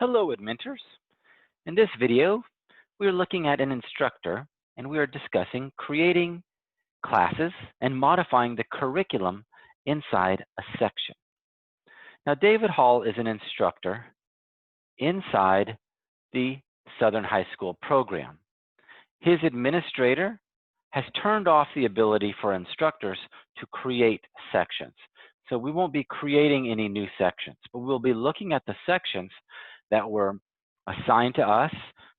Hello, Edmenters. In this video, we are looking at an instructor and we are discussing creating classes and modifying the curriculum inside a section. Now, David Hall is an instructor inside the Southern High School program. His administrator has turned off the ability for instructors to create sections. So we won't be creating any new sections, but we'll be looking at the sections that were assigned to us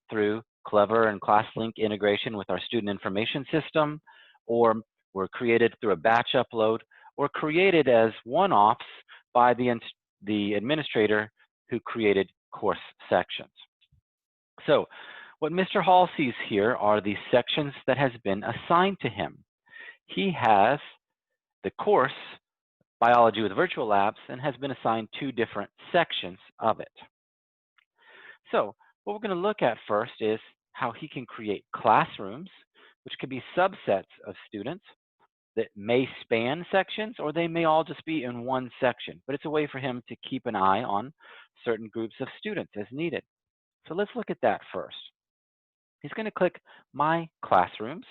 through Clever and ClassLink integration with our student information system, or were created through a batch upload, or created as one-offs by the administrator who created course sections. So what Mr. Hall sees here are the sections that has been assigned to him. He has the course Biology with Virtual Labs and has been assigned two different sections of it. So what we're going to look at first is how he can create classrooms, which could be subsets of students that may span sections, or they may all just be in one section. But it's a way for him to keep an eye on certain groups of students as needed. So let's look at that first. He's going to click My Classrooms,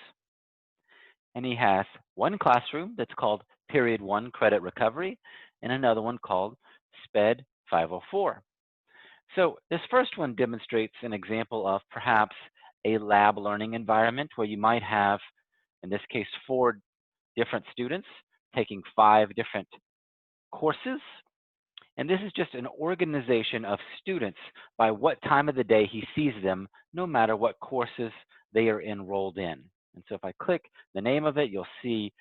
and he has one classroom that's called Period 1 Credit Recovery, and another one called SPED 504. So this first one demonstrates an example of perhaps a lab learning environment where you might have, in this case, 4 different students taking 5 different courses. And this is just an organization of students by what time of the day he sees them, no matter what courses they are enrolled in. And so if I click the name of it, you'll see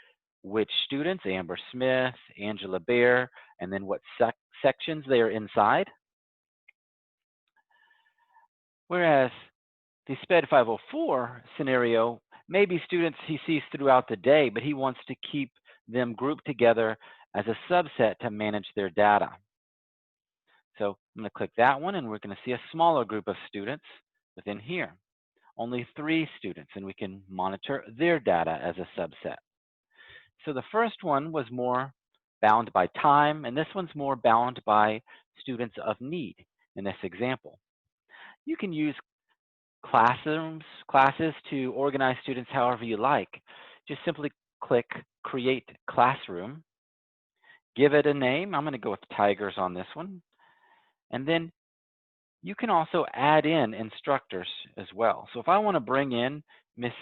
which students, Amber Smith, Angela Bear, and then what sections they are inside. Whereas the SPED 504 scenario may be students he sees throughout the day, but he wants to keep them grouped together as a subset to manage their data. So I'm going to click that one, and we're going to see a smaller group of students within here. Only 3 students, and we can monitor their data as a subset. So the first one was more bound by time, and this one's more bound by students of need in this example. You can use classes to organize students however you like. Just simply click Create Classroom, give it a name. I'm going to go with Tigers on this one. And then you can also add in instructors as well. So if I want to bring in Miss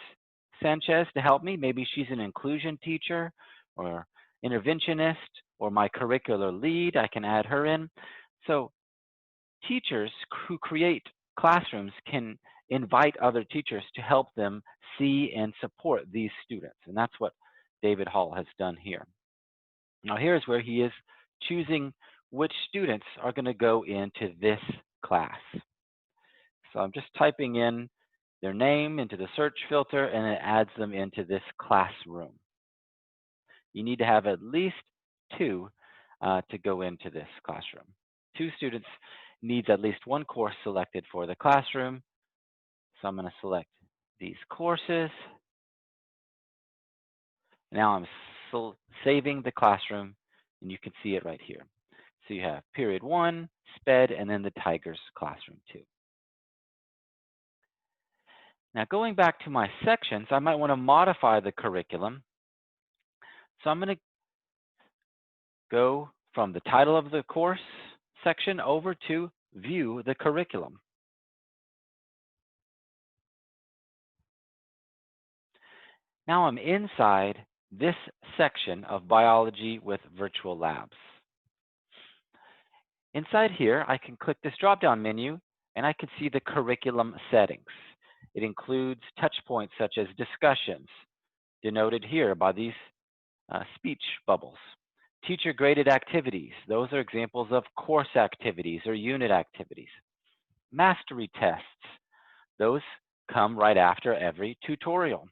Sanchez to help me, maybe she's an inclusion teacher or interventionist or my curricular lead, I can add her in. So teachers who create classrooms can invite other teachers to help them see and support these students. And that's what David Hall has done here. Now here's where he is choosing which students are going to go into this class. So I'm just typing in their name into the search filter, and it adds them into this classroom. You need to have at least 2 to go into this classroom. 2 students needs at least 1 course selected for the classroom. So I'm going to select these courses. Now I'm saving the classroom, and you can see it right here. So you have Period 1, SPED, and then the Tigers classroom 2. Now going back to my sections, I might want to modify the curriculum. So I'm going to go from the title of the course section over to View the Curriculum. Now I'm inside this section of Biology with Virtual Labs. Inside here, I can click this drop-down menu, and I can see the curriculum settings. It includes touch points such as discussions, denoted here by these speech bubbles. Teacher-graded activities. Those are examples of course activities or unit activities. Mastery tests. Those come right after every tutorial.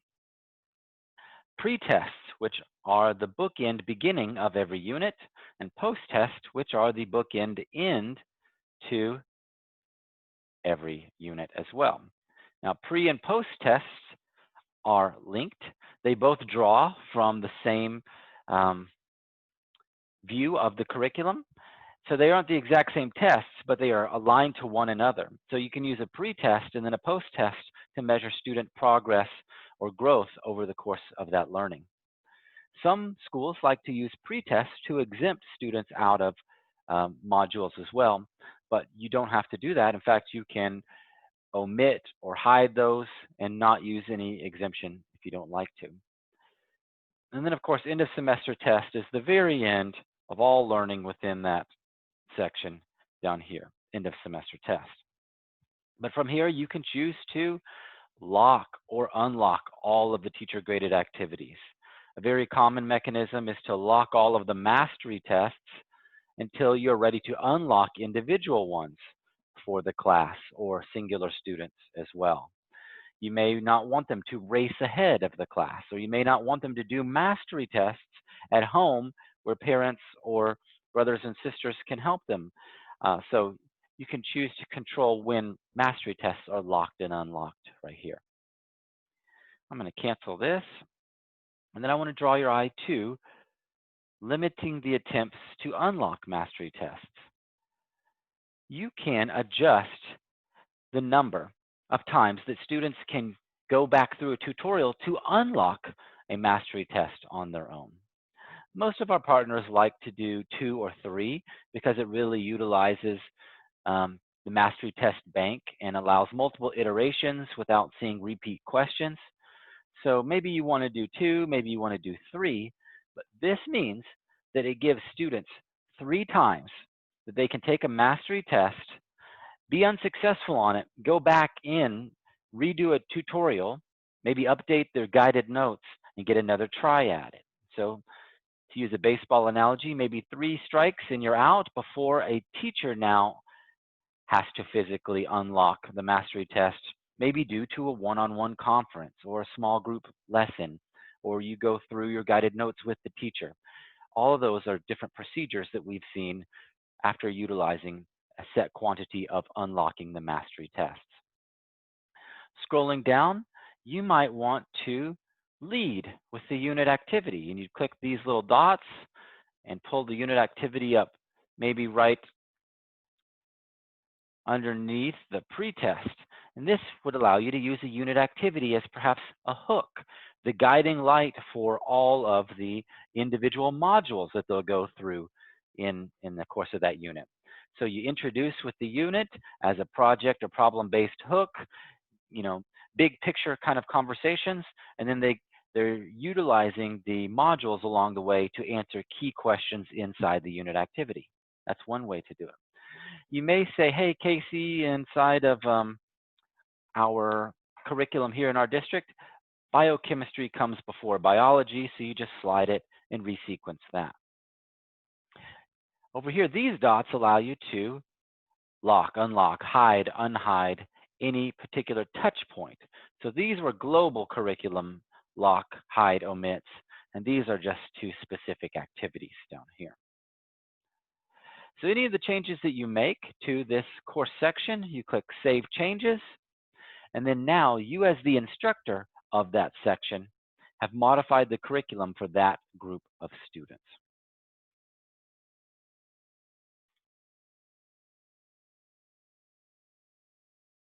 Pre-tests, which are the bookend beginning of every unit, and post-test, which are the bookend end to every unit as well. Now, pre and post-tests are linked. They both draw from the same view of the curriculum. So they aren't the exact same tests, but they are aligned to one another. So you can use a pre-test and then a post-test to measure student progress or growth over the course of that learning. Some schools like to use pre-tests to exempt students out of modules as well, but you don't have to do that. In fact, you can omit or hide those and not use any exemption if you don't like to. And then, of course, end of semester test is the very end of all learning within that section down here, end of semester test. But from here, you can choose to lock or unlock all of the teacher graded activities. A very common mechanism is to lock all of the mastery tests until you're ready to unlock individual ones for the class or singular students as well. You may not want them to race ahead of the class, or you may not want them to do mastery tests at home where parents or brothers and sisters can help them. So you can choose to control when mastery tests are locked and unlocked right here. I'm going to cancel this. And then I want to draw your eye to limiting the attempts to unlock mastery tests. You can adjust the number of times that students can go back through a tutorial to unlock a mastery test on their own. Most of our partners like to do 2 or 3 because it really utilizes the mastery test bank and allows multiple iterations without seeing repeat questions. So maybe you want to do 2, maybe you want to do 3, but this means that it gives students 3 times that they can take a mastery test, be unsuccessful on it, go back in, redo a tutorial, maybe update their guided notes, and get another try at it. So to use a baseball analogy, maybe 3 strikes and you're out before a teacher now has to physically unlock the mastery test, maybe due to a one-on-one conference or a small group lesson, or you go through your guided notes with the teacher. All of those are different procedures that we've seen after utilizing a set quantity of unlocking the mastery tests. Scrolling down, you might want to lead with the unit activity, and you click these little dots and pull the unit activity up, maybe right underneath the pretest. And this would allow you to use a unit activity as perhaps a hook, the guiding light for all of the individual modules that they'll go through in the course of that unit. So you introduce with the unit as a project or problem-based hook, big picture kind of conversations, and then they're utilizing the modules along the way to answer key questions inside the unit activity. That's one way to do it. You may say, hey, Casey, inside of our curriculum here in our district, biochemistry comes before biology, so you just slide it and resequence that. Over here, these dots allow you to lock, unlock, hide, unhide any particular touch point. So these were global curriculum lock, hide, omits, and these are just 2 specific activities down here. So any of the changes that you make to this course section, you click Save Changes, and then now you as the instructor of that section have modified the curriculum for that group of students.